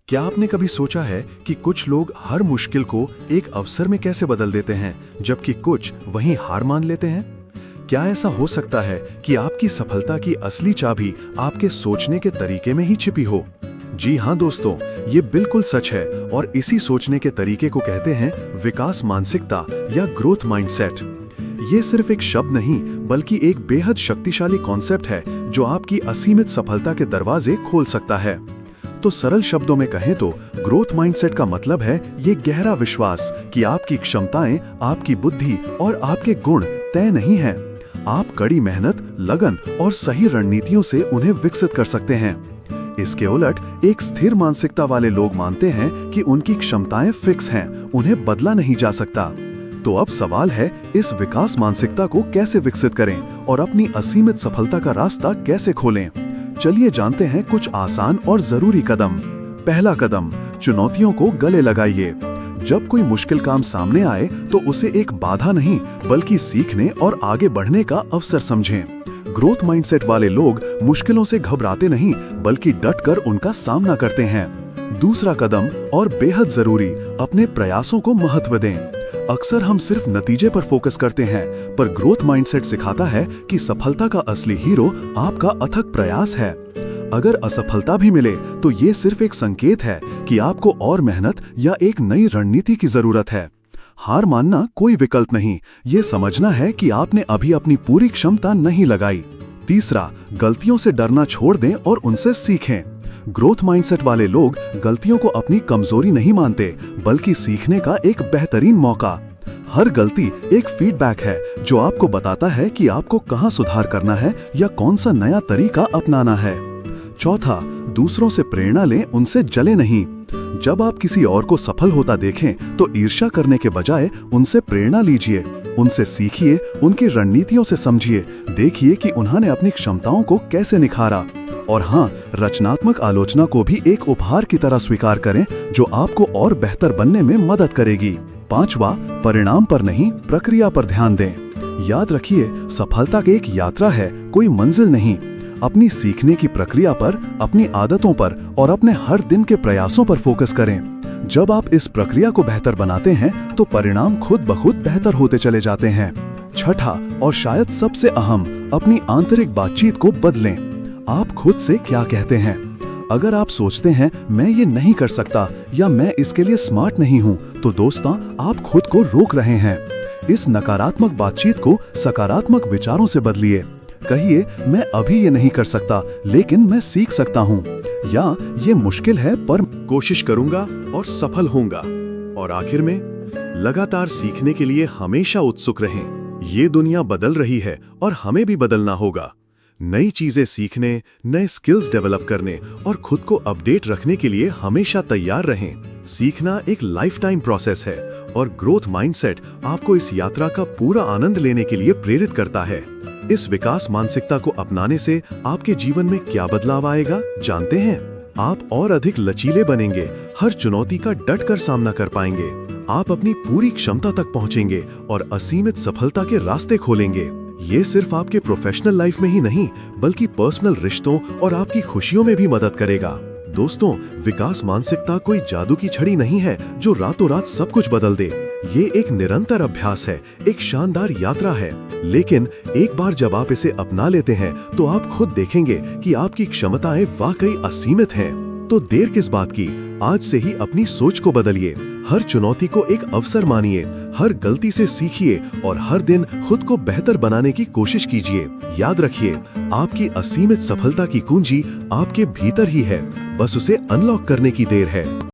क्या आपने कभी सोचा है कि कुछ लोग हर मुश्किल को एक अवसर में कैसे बदल देते हैं, जबकि कुछ वहीं हार मान लेते हैं? क्या ऐसा हो सकता है कि आपकी सफलता की असली चाबी आपके सोचने के तरीके में ही छिपी हो? जी हाँ दोस्तों, ये बिल्कुल सच है और इसी सोचने के तरीके को कहते हैं विकास मानसिकता या ग्रोथ माइंडसेट। ये सिर्फ एक शब्द नहीं, बल्कि एक बेहद शक्तिशाली कॉन्सेप्ट है जो आपकी असीमित सफलता के दरवाजे खोल सकता है। तो सरल शब्दों में कहें तो ग्रोथ माइंडसेट का मतलब है ये गहरा विश्वास कि आपकी क्षमताएं, आपकी बुद्धि और आपके गुण तय नहीं हैं। आप कड़ी मेहनत, लगन और सही रणनीतियों से उन्हें विकसित कर सकते हैं। इसके उलट एक स्थिर मानसिकता वाले लोग मानते हैं कि उनकी क्षमताएं फिक्स हैं, उन्हें बदला नहीं जा सकता। तो अब सवाल है, इस विकास मानसिकता को कैसे विकसित करें और अपनी असीमित सफलता का रास्ता कैसे खोलें? चलिए जानते हैं कुछ आसान और जरूरी कदम। पहला कदम, चुनौतियों को गले लगाइए। जब कोई मुश्किल काम सामने आए तो उसे एक बाधा नहीं, बल्कि सीखने और आगे बढ़ने का अवसर समझें। ग्रोथ माइंडसेट वाले लोग मुश्किलों से घबराते नहीं, बल्कि डटकर उनका सामना करते हैं। दूसरा कदम और बेहद जरूरी, अपने प्रयासों को महत्व दें। अक्सर हम सिर्फ नतीजे पर फोकस करते हैं, पर ग्रोथ माइंडसेट सिखाता है कि सफलता का असली हीरो आपका अथक प्रयास है। अगर असफलता भी मिले तो ये सिर्फ एक संकेत है कि आपको और मेहनत या एक नई रणनीति की जरूरत है। हार मानना कोई विकल्प नहीं, ये समझना है कि आपने अभी अपनी पूरी क्षमता नहीं लगाई। तीसरा, गलतियों से डरना छोड़ दें और उनसे सीखें। ग्रोथ माइंडसेट वाले लोग गलतियों को अपनी कमजोरी नहीं मानते, बल्कि सीखने का एक बेहतरीन मौका। हर गलती एक फीडबैक है जो आपको बताता है कि आपको कहां सुधार करना है या कौन सा नया तरीका अपनाना है। चौथा, दूसरों से प्रेरणा लें, उनसे जले नहीं। जब आप किसी और को सफल होता देखें तो ईर्ष्या करने के बजाय उनसे प्रेरणा लीजिए, उनसे सीखिए, उनकी रणनीतियों से समझिए, देखिए कि उन्होंने अपनी क्षमताओं को कैसे निखारा। और हाँ, रचनात्मक आलोचना को भी एक उपहार की तरह स्वीकार करें जो आपको और बेहतर बनने में मदद करेगी। पांचवा, परिणाम पर नहीं, प्रक्रिया पर ध्यान दें। याद रखिए, सफलता की एक यात्रा है, कोई मंजिल नहीं। अपनी सीखने की प्रक्रिया पर, अपनी आदतों पर और अपने हर दिन के प्रयासों पर फोकस करें। जब आप इस प्रक्रिया को बेहतर बनाते हैं तो परिणाम खुद ब खुद बेहतर होते चले जाते हैं। छठा और शायद सबसे अहम, अपनी आंतरिक बातचीत को बदलें। आप खुद से क्या कहते हैं? अगर आप सोचते हैं मैं ये नहीं कर सकता या मैं इसके लिए स्मार्ट नहीं हूं, तो दोस्तों आप खुद को रोक रहे हैं। इस नकारात्मक बातचीत को सकारात्मक विचारों से बदलिए। कहिए, मैं अभी ये नहीं कर सकता, लेकिन मैं सीख सकता हूँ, या ये मुश्किल है पर कोशिश करूंगा और सफल होऊंगा। और आखिर में, लगातार सीखने के लिए हमेशा उत्सुक रहें। ये दुनिया बदल रही है और हमें भी बदलना होगा। नई चीजें सीखने, नए स्किल्स डेवलप करने और खुद को अपडेट रखने के लिए हमेशा तैयार रहें। सीखना एक लाइफ टाइम प्रोसेस है और ग्रोथ माइंडसेट आपको इस यात्रा का पूरा आनंद लेने के लिए प्रेरित करता है। इस विकास मानसिकता को अपनाने से आपके जीवन में क्या बदलाव आएगा, जानते हैं? आप और अधिक लचीले बनेंगे, हर चुनौती का डट कर सामना कर पाएंगे। आप अपनी पूरी क्षमता तक पहुंचेंगे और असीमित सफलता के रास्ते खोलेंगे। ये सिर्फ आपके प्रोफेशनल लाइफ में ही नहीं, बल्कि पर्सनल रिश्तों और आपकी खुशियों में भी मदद करेगा। दोस्तों, विकास मानसिकता कोई जादू की छड़ी नहीं है जो रातों रात सब कुछ बदल दे। ये एक निरंतर अभ्यास है, एक शानदार यात्रा है। लेकिन एक बार जब आप इसे अपना लेते हैं तो आप खुद देखेंगे कि आपकी क्षमताएं वाकई असीमित हैं। तो देर किस बात की, आज से ही अपनी सोच को बदलिए। हर चुनौती को एक अवसर मानिए, हर गलती से सीखिए और हर दिन खुद को बेहतर बनाने की कोशिश कीजिए। याद रखिए, आपकी असीमित सफलता की कुंजी आपके भीतर ही है, बस उसे अनलॉक करने की देर है।